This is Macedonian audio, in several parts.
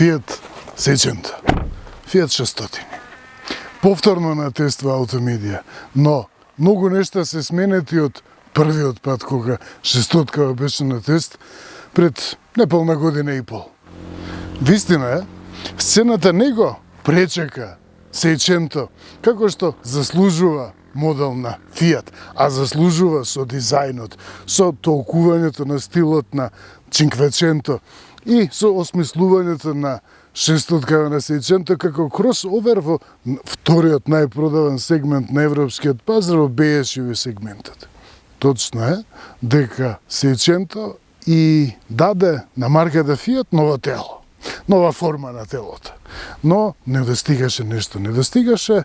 Fiat 600, Fiat 600. Повторно на тест во Автомедија, но многу нешта се сменети од првиот пат кога 600 беше на тест пред неполна година и пол. Вистина е, сцената не го пречека 600 како што заслужува модел на Fiat, а заслужува со дизајнот, со толкувањето на стилот на Cinquecento и со осмислувањето на 600 на 600 како кросовер во вториот најпродаван сегмент на европскиот пазар во BSUV сегментот. Точно е дека 600 и даде на марката Fiat ново тело, нова форма на телото. Но не достигаше нешто, не достигаше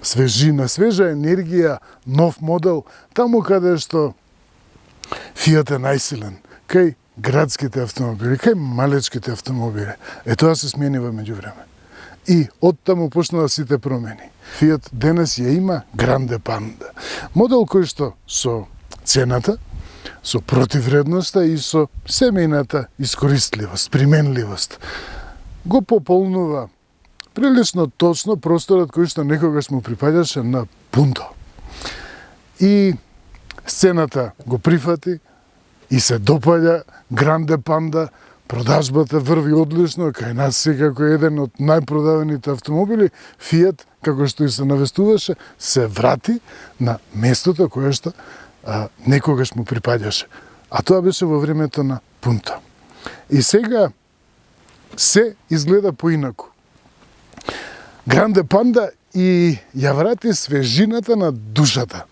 свежина, свежа енергија, нов модел, таму каде што Fiat е најсилен, кај градските автомобили, кај малечките автомобили. Тоа се смени во меѓувреме. И оттаму почнаа сите промени. Fiat денес ја има Grande Panda. Модел кој што со цената, со противредноста и со семејната искористливост, применливост, го пополнува прилично точно просторот кој што некогаш му припаѓаше на Punto. И сцената го прифати и се допаѓа Grande Panda, продажбата врви одлично, кај нас секако еден од најпродаваните автомобили, Fiat, како што и се навестуваше, се врати на местото кое што некогаш му припаѓаше. А тоа беше во времето на Punto. И сега се изгледа поинаку. Grande Panda и ја врати свежината на душата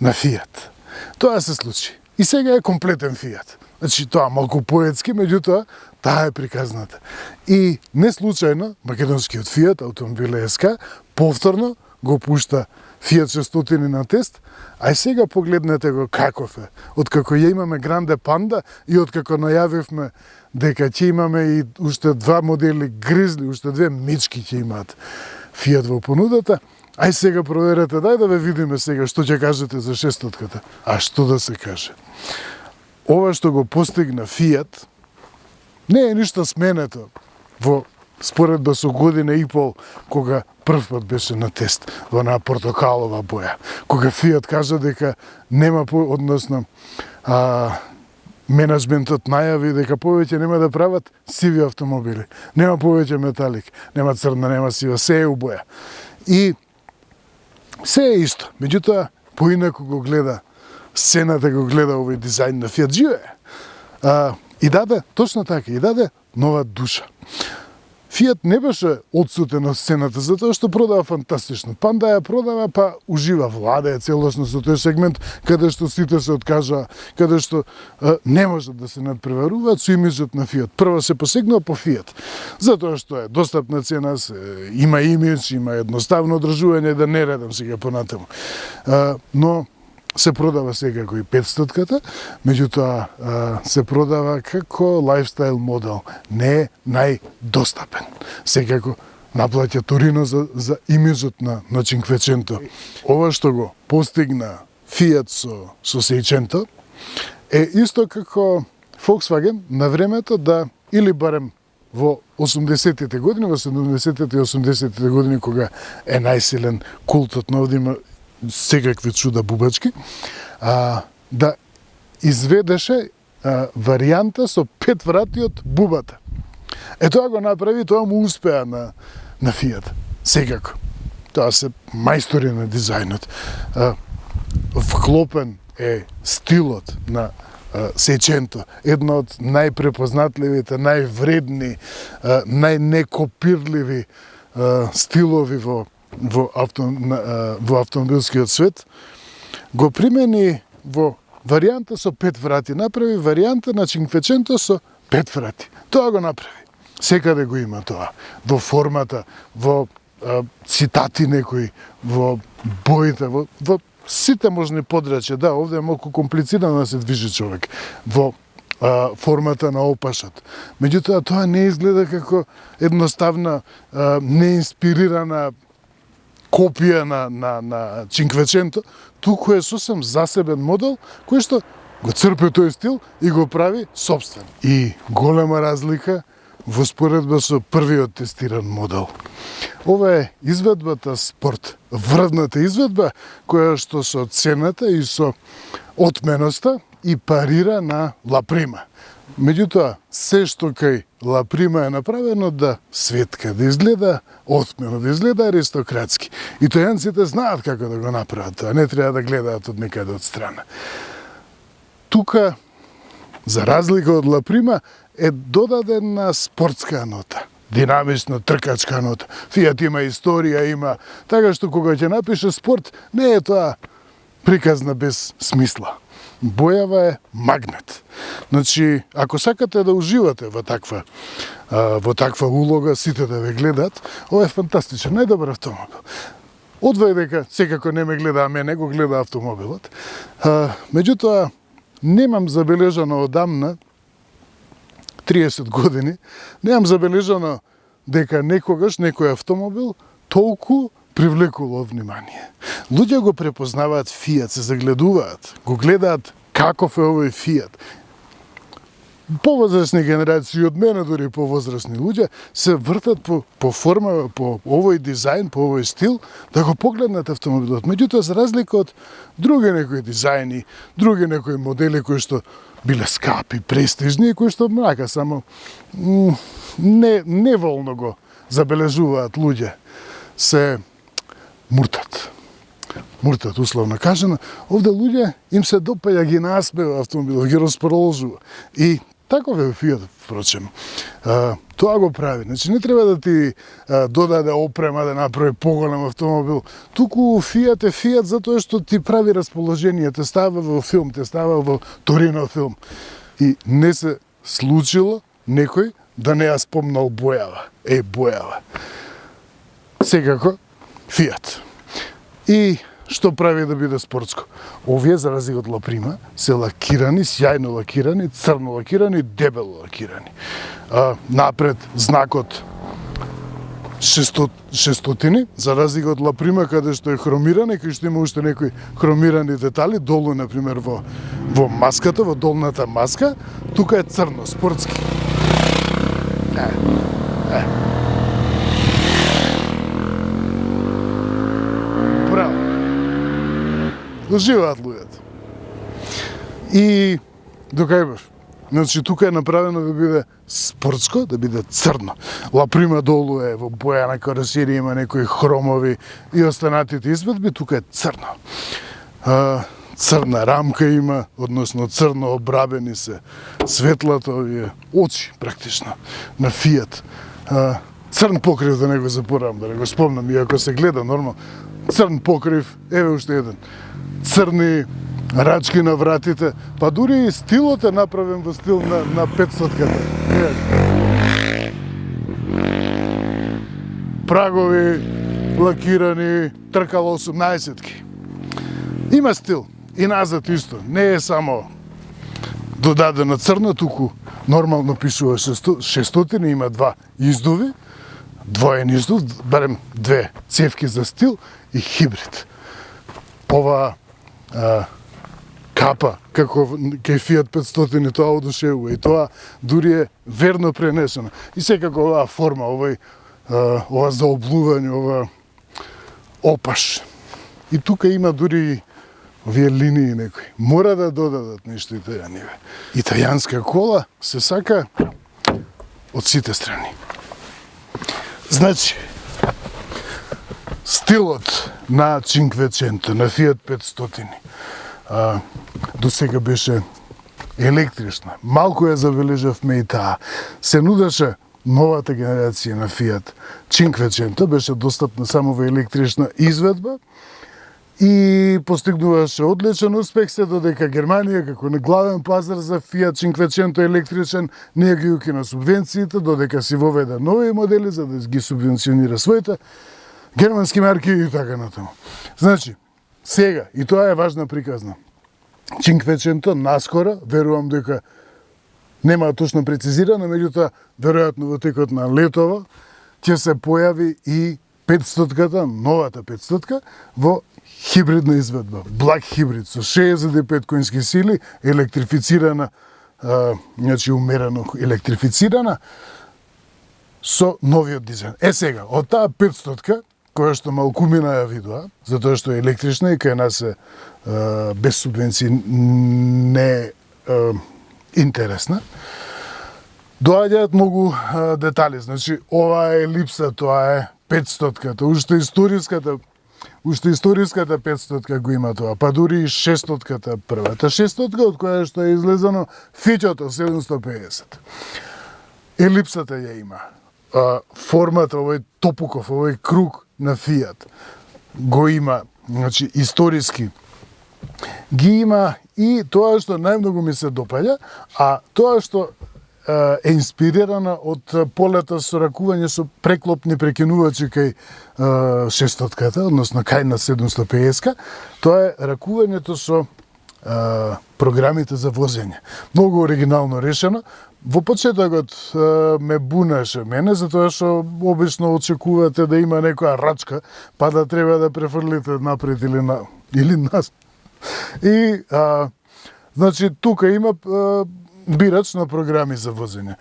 на Fiat. Тоа се случи. И сега е комплетен Fiat. Значи, тоа малку поетски, меѓутоа, таа е приказната. И не случајно, македонскиот Fiat, Автомобиле СК, повторно го пушта Fiat 600 на тест, а и сега погледнете го каков е. Откако ја имаме Grande Panda и откако најавивме дека ќе имаме и уште два модели Grizzly, уште две мечки ќе имаат Fiat во понудата, ај сега проверете, дај да ве видиме сега што ќе кажете за 600-ката. А што да се каже? Ова што го постигна Fiat не е ништо сменето во споредба со година и пол кога прв пат беше на тест во на портокалова боја. Кога Fiat кажа дека нема односно менеджментот најави дека повеќе нема да прават сиви автомобили. Нема повеќе металик, нема црна, нема сива, се е у боја. И се е исто, меѓутоа поинаку го гледа сцената, го гледа овој дизајн на Fiat Gio. И даде, точно така, и даде нова душа. Fiat не беше одсутен од сцената, затоа што продава фантастично. Panda ја продава, па ужива, владее целосно со тој сегмент, каде што сите се откажаа, каде што не можат да се надпреваруваат со имиджот на Fiat. Прво се посегнува по Fiat, затоа што е достапна цена, има имидж, има едноставно одржување, да не редам сега понатаму. Но се продава секако и 500-ката, меѓутоа се продава како лайфстайл модел, не најдостапен. Секако наплаќа Торино за имиджот на Cinquecento. Ова што го постигна Fiat со 600 е исто како Volkswagen на времето да, или барем во 80-тите години, во 70-тите и 80-тите години, кога е најсилен култот на овде има секакви чуда бубачки, да изведеше варијанта со 5 врати од бубата. Тоа го направи, тоа му успеа на Fiat. Секако. Тоа се мајстори на дизајнот. Вклопен е стилот на 600, една од најпрепознатливите, највредни, најнекопирливи стилови во автомобилскиот свет, го примени во варијанта со 5 врати. Направи варијанта на Cinquecento со 5 врати. Тоа го направи. Секаде го има тоа. Во формата, во цитати некои, во боите, во сите можни подрачја. Да, овде е малку комплицирано да се движи човек. Во формата на опашот. Меѓутоа, тоа не изгледа како едноставна, неинспирирана копија на Cinquecento, туку е сосем засебен модел, кој што го црпи тој стил и го прави собствен. И голема разлика во споредба со првиот тестиран модел. Ова е изведбата Спорт, врвната изведба која што со цената и со отменоста и парира на Ла Прима. Меѓутоа, се што кај Ла Прима е направено да светка, да изгледа отмено, да изгледа аристократски. И тојанците знаат како да го направат тоа, не треба да гледаат од некаде од страна. Тука, за разлика од Ла Прима, е додадена спортска нота, динамична тркачка нота. Фијат има историја, има, така што кога ќе напише спорт, не е тоа приказна без смисла. Бојава е магнет. Значи, ако сакате да уживате во таква улога, сите да ве гледаат, ова е фантастичен, најдобар автомобил. Одвај дека секако не ме гледа, а мене го гледа автомобилот. Меѓутоа, немам забележано одамна, 30 години, немам забележано дека некогаш некој автомобил толку привлекувало внимание. Луѓе го препознаваат Фијат, се загледуваат, го гледаат каков е овој Фијат. Повозрасни генерации, од мене дури повозрасни луѓе, се вртат по форма, по овој дизајн, по овој стил, да го погледнат автомобилот. Меѓутоа, за разлика од други некои дизајни, други некои модели кои што биле скапи, престижни, кои што мрака само неволно го забележуваат луѓе, се муртат. Муртат, условно кажано. Овде луѓе им се допаѓа, ги насмева автомобилот, ги распроложува. И таков е Фијат, впрочем. Тоа го прави. Значи, не треба да ти додаде опрема да направи поголем автомобил. Туку Фијат е Фијат затоа што ти прави расположение, те става во филм, те става во Торино филм. И не се случило некој да не ја спомнал Бојава. Бојава. Секако, Фијат. И што прави да биде спортско? Овие, за разлика од Ла Прима, се лакирани, сјајно лакирани, црно лакирани, дебело лакирани. Напред знакот 600, за разлика од Ла Прима, каде што е хромиран, кај што има уште некои хромирани детали, долу, например, во маската, во долната маска, тука е црно, спортски. Браво. Уживаат луѓето. И докај значи, тука е направено да биде спортско, да биде црно. Ла Прима долу е во боја на каросерија, има некои хромови и останатите изведби, тука е црно. Црна рамка има, односно црно обрабени се светлата, овие очи практично на Фијат. Црн покрив, да не го запорам, да не го спомнам, иако се гледа нормално. Црн покрив, еве уште еден. Црни рачки на вратите, па дури и стилот е направен во стил на 500-ката. Прагови, лакирани, тркало 18-ки. Има стил. И назад исто. Не е само додадена црна, туку нормално пишува 600, има два издуви, двоен издув, барем две цевки за стил и хибрид. Ова капа, како кај Фијат 500, тоа одушевува и тоа дури е верно пренесено. И секако оваа форма, ова заоблување, ова опаш. И тука има дури овие линии некои. Мора да додадат нешто италијаниве. Италијанска кола се сака од сите страни. Значи, стилот на Cinquecento, на Fiat 500, до сега беше електрична. Малку ја забележавме и таа. Се нудеше новата генерација на Fiat Cinquecento, беше достапна само во електрична изведба и постигнуваше одличен успех, се додека Германија, како главен пазар за Fiat Cinquecento електричен, не ги укина субвенциите, додека си воведе нови модели за да ги субвенционира своите германски марки и така натаму. Значи, сега, и тоа е важна приказна, Cinquecento наскоро, верувам дека нема точно прецизирано, меѓутоа, веројатно во текот на летово, ќе се појави и 500-ката, новата 500-ка, во хибридна изведба, Black Hybrid, со 65 конски сили, електрифицирана, значи умерено електрифицирана, со новиот дизајн. Сега, од таа 500-ка, која што малкумина ја видоа, затоа што е електрична и кај нас е без субвенции не интересна, доаѓаат многу детали. Значи, ова е липса, тоа е 500-ката, уште историската 500-ка го има тоа, па дури и 600-ката првата 600-ка, од која што е излезано фиќото 750. Елипсата ја има. Формата, овој топуков, овој круг на Фијат го има, значи историски ги има и тоа што најмногу ми се допаѓа, а тоа што е инспирирана од полета со ракување со преклопни прекинувачи кај 600-ката, односно кај на 750-ка, тоа е ракувањето со програмите за возење. Многу оригинално решено. Во почетокот ме бунеше мене, затоа што обично очекувате да има некоја рачка, па да треба да префрлите напред или нас. И, значи, тука има бирач на програми за возење.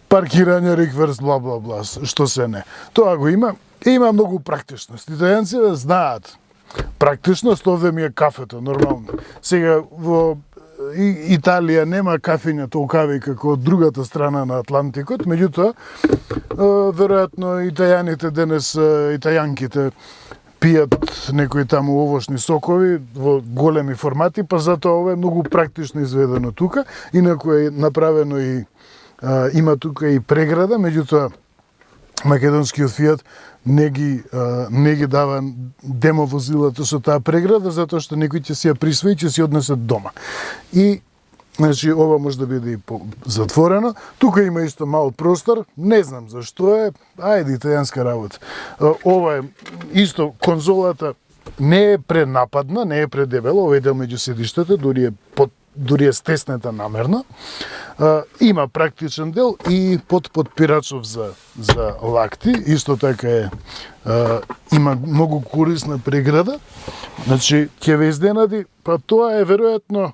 Паркирање, рекверс, бла, бла, бла, што се не. Тоа го има. И има многу практичност. Италијанците знаат практичност, овде ми е кафето, нормално. Сега, во Италија нема кафења толкави како од другата страна на Атлантикот, меѓутоа, веројатно италијаните денес, италијанките, пијат некои таму овошни сокови во големи формати, па затоа ова е многу практично изведено тука. Инаку е направено и има тука и преграда, меѓутоа македонскиот Фијат не ги дава демо возилата со таа преграда, затоа што некој ќе си ја присвои, ќе си однесат дома. И значи ова може да биде и затворено. Тука има исто мал простор, не знам зашто е, ајде италијанска работа. Ова е исто конзолата не е пренападна, не е предебела, овој дел меѓу седиштата, дури е стеснета намерно. Има практичен дел и подпирачов за лакти, исто така е, има многу корисна преграда. Значи ќе ве изненади, па тоа е веројатно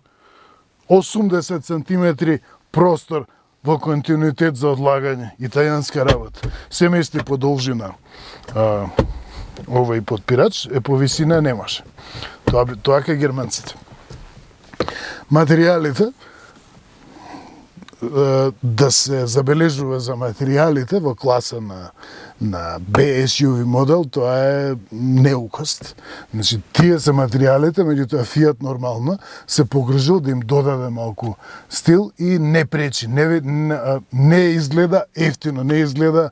80 сантиметри простор во континуитет за одлагање, италијанска работа. Се мести по должина овој подпирач, по висина немаше. Тоа кај германците. Материјалите, да се забележува за материјалите во класа на BSUV модел, тоа е неукост. Значи, тие се материјалите, меѓутоа Фијат нормално се погрижил да им додаде малку стил и не пречи, не изгледа ефтино, не изгледа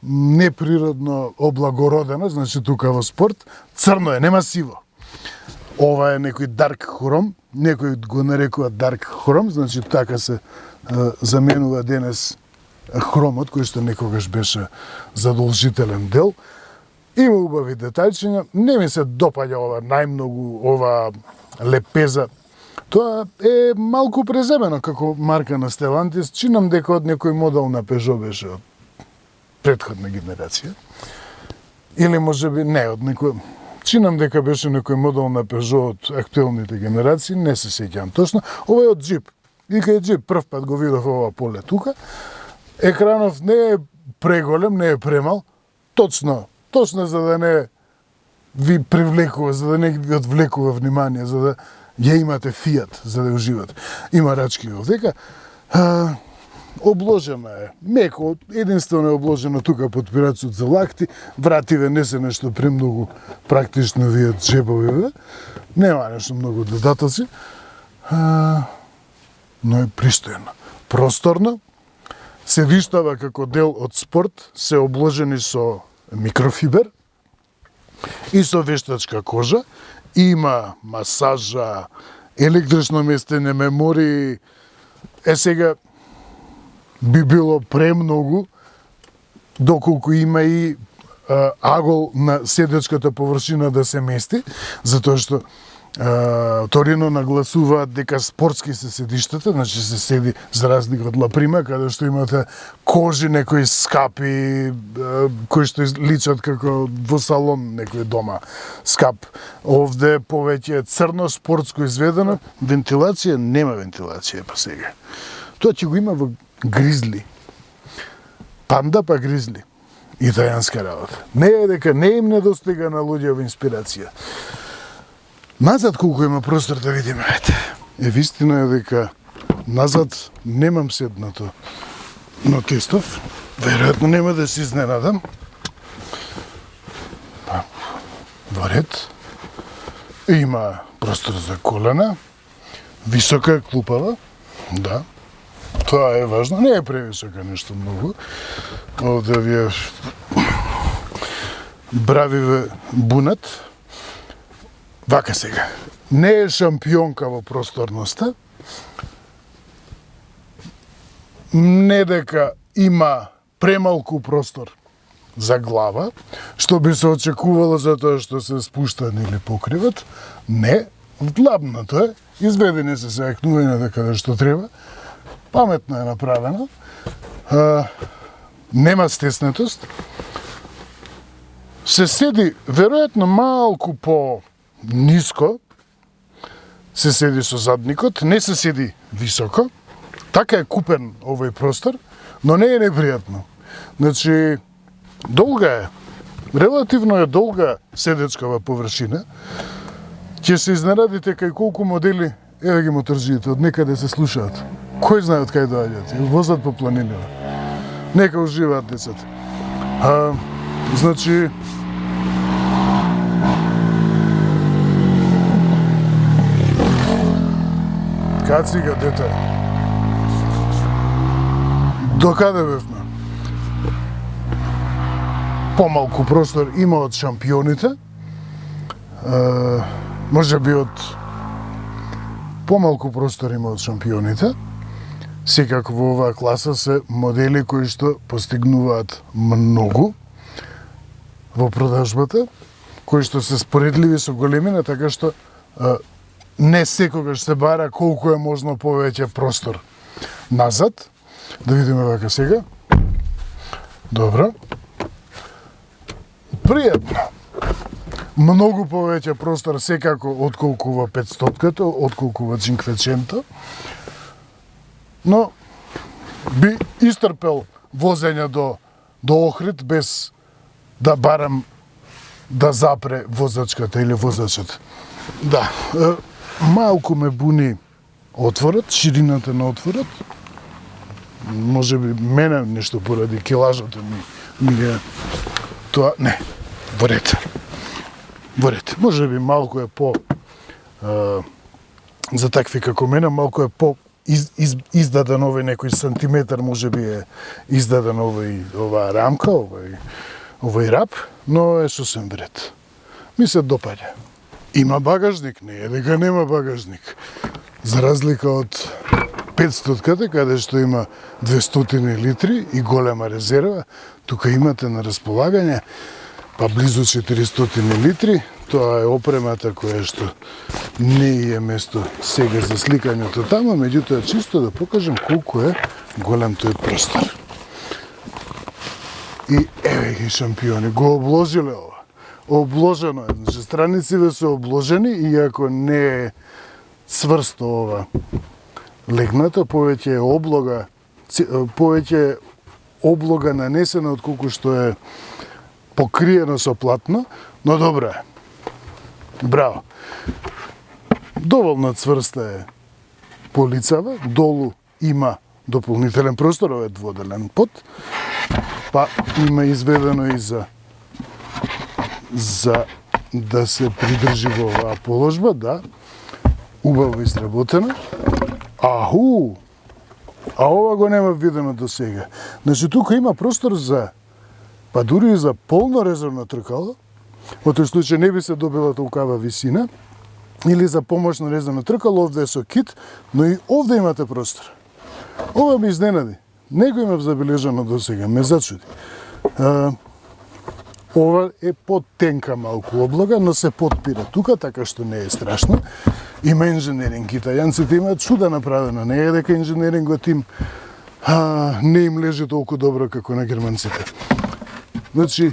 неприродно облагородено, значи тука во спорт, црно е, нема сиво. Ова е некој дарк хром, некој го нарекува дарк хром, значи така се заменува денес хромот, кој што некогаш беше задолжителен дел. Има убави детајчиња, не ми се допаѓа ова најмногу, ова лепеза. Тоа е малку преземено како марка на Stellantis, чинам дека од некој модел на Peugeot беше од претходна генерација. Или можеби не, од некој... Чинам дека беше некој модел на Peugeot од актуелните генерации, не се сеќавам точно. Ова е од Jeep. И кај Jeep прв пат го видов ова поле тука. Екранов не е преголем, не е премал. Точно за да не ви привлекува, за да не ви одвлекува внимание, за да ја имате Фијат, за да уживате. Има рачки овдека. Обложена е. Меко, единствено е обложено тука подпирачот за лакти. Вративе не се нешто премногу практично вие джебовиве. Нема нешто многу додатоци. Но е пристојно. Просторно. Седиштава како дел од спорт се обложени со микрофибер и со вештачка кожа. Има масажа, електрично местење, мемори. Сега би било премногу, доколку има и агол на седечката површина да се мести, затоа што Торино нагласуваат дека спортски се седиштата, значи се седи за разлика од Ла Прима, каде што имате кожи, некои скапи, кои што личат како во салон некој дома скап. Овде повеќе е црно, спортско изведено, вентилација, нема вентилација па сега. Тоа ќе го има во Гризли. панда па гризли. Италијанска работа. Не е дека не им недостига на луѓева инспирација. Назад колку има простор да видиме, вистина е дека назад немам седнато на тестов. Веројатно нема да се изненадам. Во ред. Има простор за колена. Висока е клупава. Да. Тоа е важно. Не е превисока нешто многу. Овде вие бравиве бунат. Вака сега. Не е шампионка во просторноста. Не дека има премалку простор за глава, што би се очекувало за тоа што се спуштан или покриват. Не, вдлабнато е. Изведени се зајакнување дека што треба. Паметно е направено. Нема стеснетост. Се седи веројатно малку по ниско. Се седи со задникот, не се седи високо. Така е купен овој простор, но не е непријатно. Значи, долга е. Релативно е долга седечкава површина. Ќе се изненадите кај колку модели, еве ги моторџиите, од некаде се слушаат. Кој знае од кај доаѓаат? Возат по планинава. Нека уживаат децата. Значи, кацига, дете. До каде бевме? Помалку простор има од шампионите. Може би од помалку простор има од шампионите. Секако во оваа класа се модели кои што постигнуваат многу во продажбата, кои што се споредливи со големина, така што не секогаш се бара колку е можно повеќе простор назад. Да видиме вака сега. Добро. Пријатно. Многу повеќе простор секако отколку во 500-ката, отколку во Cinquecento. Но би истрпел возење до Охрид без да барам да запре возачката или возачот. Да, малку ме буни отворот, ширината на отворот. Може би мене нешто поради килажата ми е тоа, не, во ред. Во ред. Може би малку е по за такви како мене, малку е по издаден овој некој сантиметар, може би е издаден оваа рамка, овој рап, но е сосем вред. Ми се допаѓа. Има багажник, не е дека нема багажник. За разлика од 500-ката, каде што има 200 литри и голема резерва, тука имате на располагање па близу 400 литри. Тоа е опремата која што не е место сега за сликањето таму, меѓутоа чисто да покажам колку е голем тој простор. И еве ги шампиони, го обложиле ова. Обложено е, значи страниците се обложени, иако не е цврсто ова легната, повеќе е облога нанесена отколку што е покриено со платно, но добро е. Браво. Доволно цврста е полицава, долу има дополнителен простор, ова е дводелен под, па има изведено и за да се придржи во оваа положба, да, убаво изработено. Аху! А ова го нема видено до сега. Значи, тука има простор за, па дури и за полно резервно тркало, во тој случај не би се добила толкава висина, или за помошно резервно тркало, овде е со кит, но и овде имате простор. Ова ми изненади. Не го имав забележано до сега, ме зачуди. Ова е потенка малку облога, но се подпира тука, така што не е страшно. Има инженеринг, италијанците имаат чуда направено, не е дека инженерингот им не им лежи толку добро како на германците. Значи,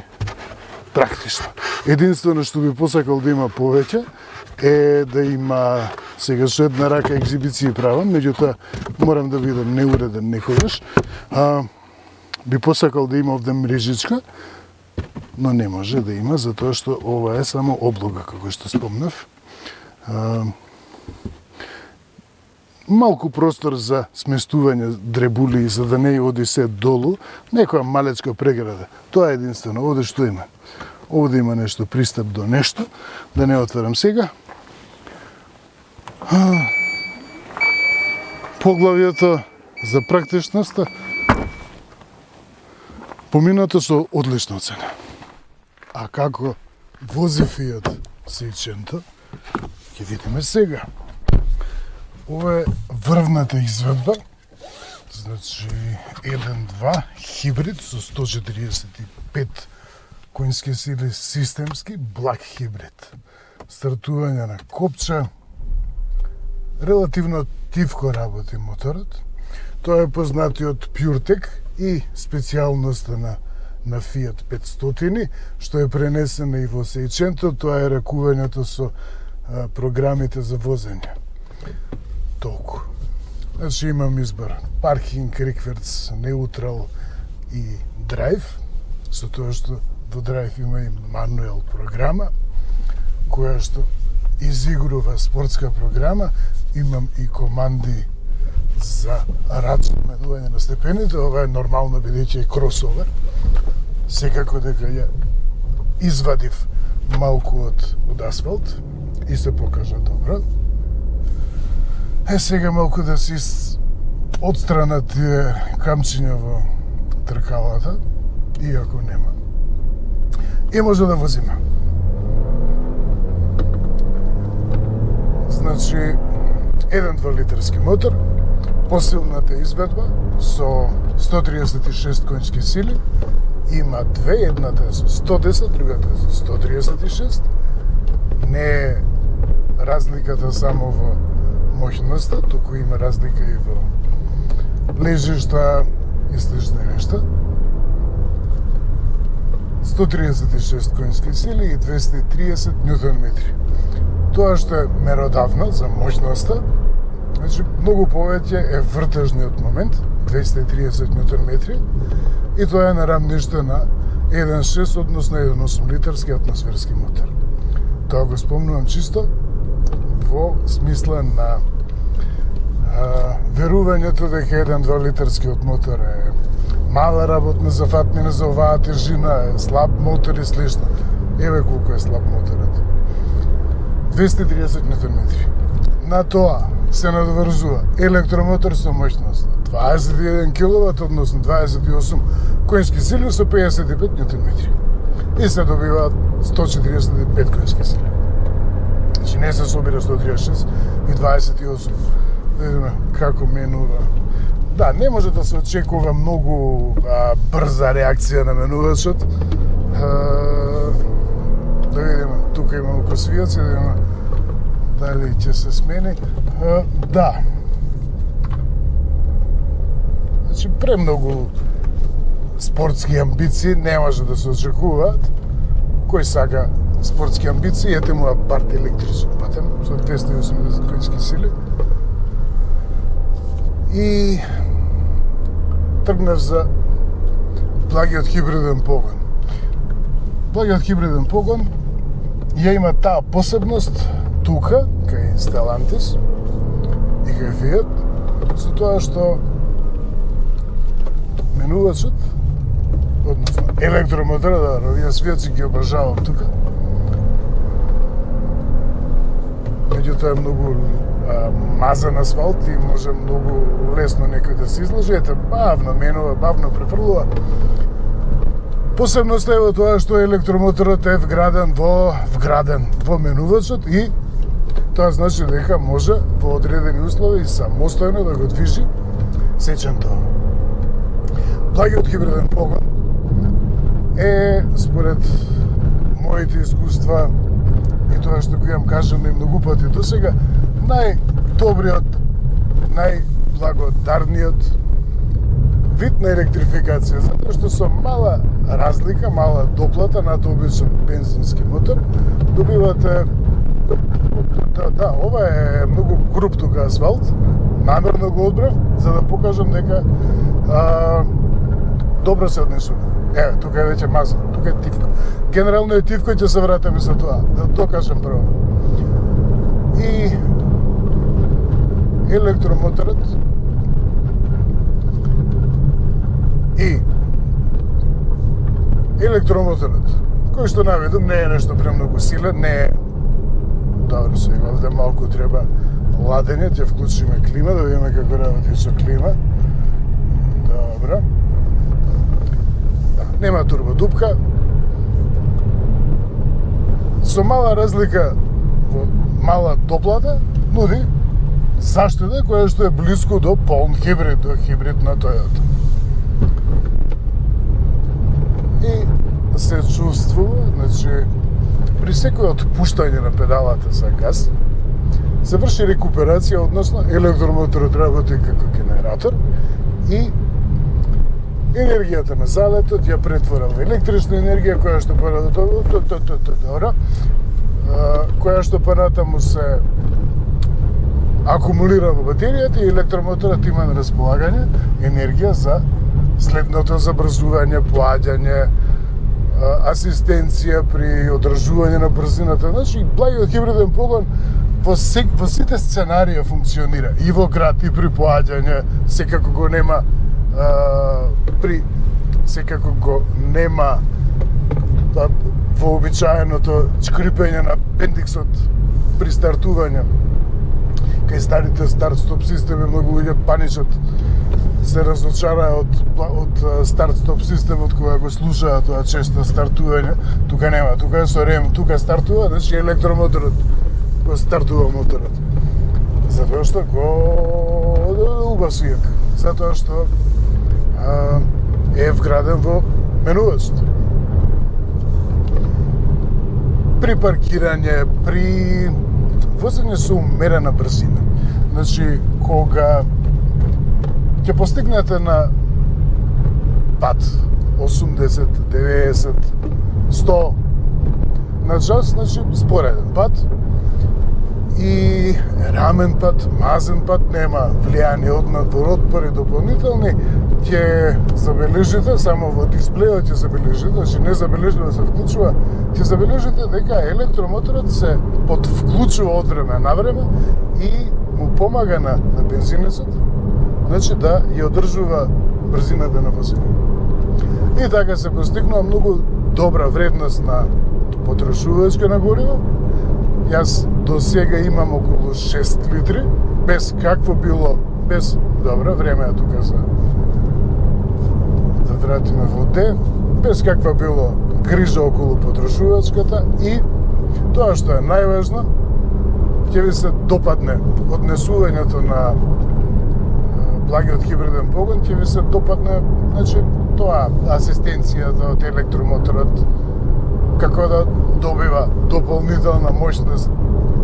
практично. Единствено што би посакал да има повеќе е да има, сега со една рака екзибиции правам, меѓутоа морам да видам неуреден некогаш. би посакал да има овде мрежичка, но не може да има, затоа што ова е само облога, како што спомнав. Малку простор за сместување дребули, за да не оди се долу, некоја малечка преграда. Тоа е единствено. Овде што има? Овде има нешто, пристап до нешто, да не отварам сега. Поглавието за практичноста поминато со одлична оцена. А како вози Fiat 600, ќе видиме сега. Ова е врвната изведба, значи 1.2 хибрид со 145 конски сили системски, блак хибрид. Стартување на копча, релативно тивко работи моторот. Тоа е познатиот PureTech и специјалноста на Fiat 500, што е пренесено и во 600, тоа е ракувањето со програмите за возење. Толку. Значи имам избор паркинг, рекверц, неутрал и драйв, со тоа што во драйв има и мануел програма, која што изигрува спортска програма, имам и команди за рачно менување на степените, ова е нормално бидејќи е кросовер. Секако дека ја извадив малку од асфалт и се покажа добро. Сега малку да се отстранат тие камчиња во тркалата, иако нема. И може да возиме. Значи, 1.2 литерски мотор, посилната изведба со 136 конски сили, има две, едната е со 110, другата е со 136. Не е разликата само во моќноста, туку има разлика и во лежишта и слични нешта. 136 конски сили и 230 ньютон-метри. Тоа што е меродавно за моќноста, значи многу повеќе е вртежниот момент, 230 ньютон-метри, и тоа е на рамниште на 1.6, односно 1.8 литерски атмосферски мотор. Тоа го спомнувам чисто во смисла на верувањето дека 1.2 литерскиот мотор е мала работна зафатнина за оваа тежина, е слаб мотор и слично. Еве колку е слаб моторот. 230 ньютон-метри. На тоа се надврзува електромотор со моќност 21 киловат, односно 28 конски сили со 55 ньютон-метри. И се добиваат 145 конски сили. Значи не се собира 136 и 28. Да видиме како менува. Да, не може да се очекува многу брза реакција на менувачот. Да видиме, тука имаме просвијаци, да видиме дали ќе се смени. Да. Значи, премногу спортски амбиции не може да се очекуваат. Кој сака спортски амбиции, ете му апарт електричен патен, со 280 конски сили. И тргнав за благиот хибриден погон. Благиот хибриден погон ја има таа посебност тука, кај Stellantis и кај Fiat, со тоа што менувачот, односно електромоторот, да, јас Fiat ги обожавам тука. Меѓутоа е многу мазан асфалт и може многу лесно некој да се излажи. Ете, бавно менува, бавно префрлува. Посебноста е во тоа што електромоторот е вграден во менувачот и тоа значи дека може во одредени услови и самостојно да го движи сечен тоа. Благиот хибриден погон е, според моите искуства и тоа што го имам кажано и многу пати досега, најдобриот, најблагодарниот вид на електрификација, затоа што со мала разлика, мала доплата над обичен бензински мотор, добивате ова е многу груб тука асфалт, намерно го одбрав за да покажам дека добро се однесува. Еве, тука е веќе маза, тука е тивко. Генерално е тивко и ќе се вратиме за тоа, да докажам прво. И електромоторот кој што наведам не е нешто премногу силен, не е добро сега, овде малку треба ладење, ќе вклучиме клима, да видиме како работи со клима. Добро. Нема турбодупка. Со мала разлика во мала топлата, нуди заштеда која што е блиску до полн хибрид, до хибрид на Toyota. И се чувствува, значи, при секој отпуштање на педалата за газ, се врши рекуперација, односно електромоторот работи како генератор и енергијата на залетот ја претвора во електрична енергија која што која што понатаму се акумулира во батеријата и електромоторот има на располагање енергија за следното забрзување, поаѓање, асистенција при одржување на брзината. Значи, плагиот хибриден погон во сите сценарија функционира. И во град, и при поаѓање, секако го нема вообичаеното шкрипење на апендиксот при стартување. Кај старите старт-стоп системи многу луѓе паничат, се разочараа од старт-стоп системот кога го слушаа тоа често стартување. Тука нема, тука е со рем, тука стартува, значи електромоторот го стартува моторот. Затоа што го убав свијак, затоа што е вграден во менувачот. При паркирање, при возење со умерена брзина. Значи, кога ќе постигнете на пат 80, 90, 100 на час, значи спореден пат и рамен пат, мазен пат, нема влијание од надвор, отпори дополнителни, ќе забележите, само во дисплејот ќе забележите, значи не забележливо се вклучува, ќе забележите дека електромоторот се подвклучува од време на време и му помага на бензинецот, значи да ја одржува брзината на возење. И така се постигнува многу добра вредност на потрошувачка на гориво. Јас до сега имам околу 6 литри, без какво било, без добро време е тука за да вратиме во Д, без каква било грижа околу потрошувачката и тоа што е најважно, ќе ви се допадне однесувањето на плагиот хибриден погон, ќе ви се допадне, значи, тоа асистенцијата од електромоторот, како да добива дополнителна моќност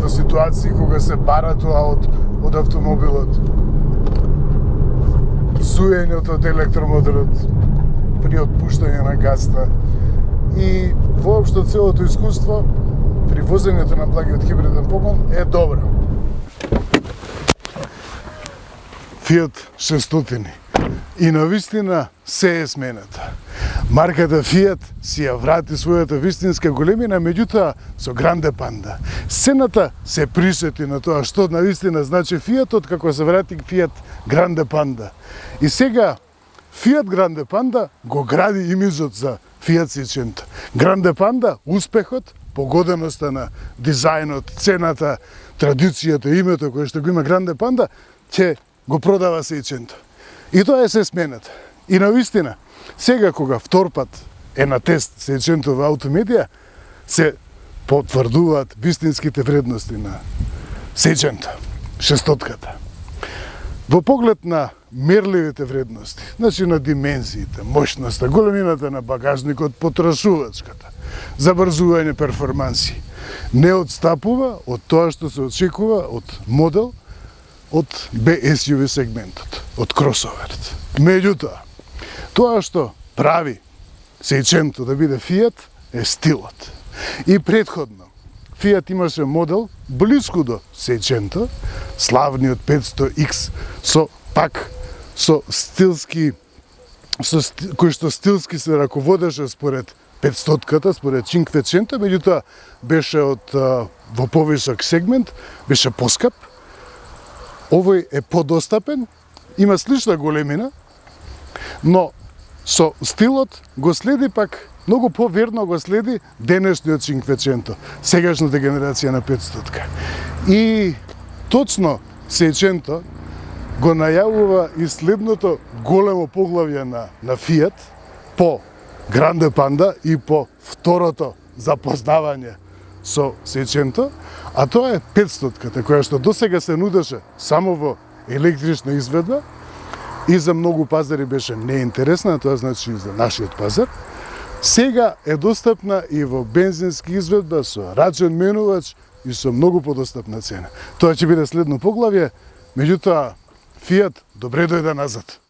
во ситуации кога се бара тоа од автомобилот. Зуењето од електромоторот при отпуштање на газта и воопшто целото искуство при возењето на плагиот хибриден погон е добро. Fiat 600 и навистина се е смената. Марката Fiat си ја врати својата вистинска големина, меѓутоа со Grande Panda. Сцената се присети на тоа што навистина значи Fiatот како се врати Fiat Grande Panda. И сега Fiat Grande Panda го гради имиджот за Fiat Seicento. Grande Panda, успехот, погоденоста на дизајнот, цената, традицијата, името кое што го има Grande Panda, ќе го продава Seicento. И тоа е се смената. И навистина, сега кога втор пат е на тест Seicento во Automedia, се потврдуваат вистинските вредности на Seicento, 600-ката. Во поглед на мерливите вредности, значи на димензиите, моќноста, големината на багажникот, потрошувачката, забрзување перформанси, не отстапува од тоа што се очекува од модел од BSUV сегментот, од кросоверот. Меѓутоа, тоа што прави Seicento да биде Fiat е стилот. И предходно, Fiat имаше модел блиску до Seicento, славниот 500X со стилски кој што стилски се раководеше според 500-ката, според Cinquecento, меѓутоа беше во повисок сегмент, беше поскап. Овој е подостапен, има слична големина, но со стилот го следи пак, многу поверно го следи денешниот Cinquecento, сегашната генерација на 500-ка. И точно Seicento го најавува и следното големо поглавје на Fiat по Grande Panda и по второто запознавање со Seicento, а тоа е 500-ката, која што досега се нудеше само во електрична изведба и за многу пазари беше неинтересна, тоа значи и за нашиот пазар. Сега е достапна и во бензински изведба со рачен менувач и со многу подостапна цена. Тоа ќе биде следно поглавје, меѓутоа Fiat добре дојде назад.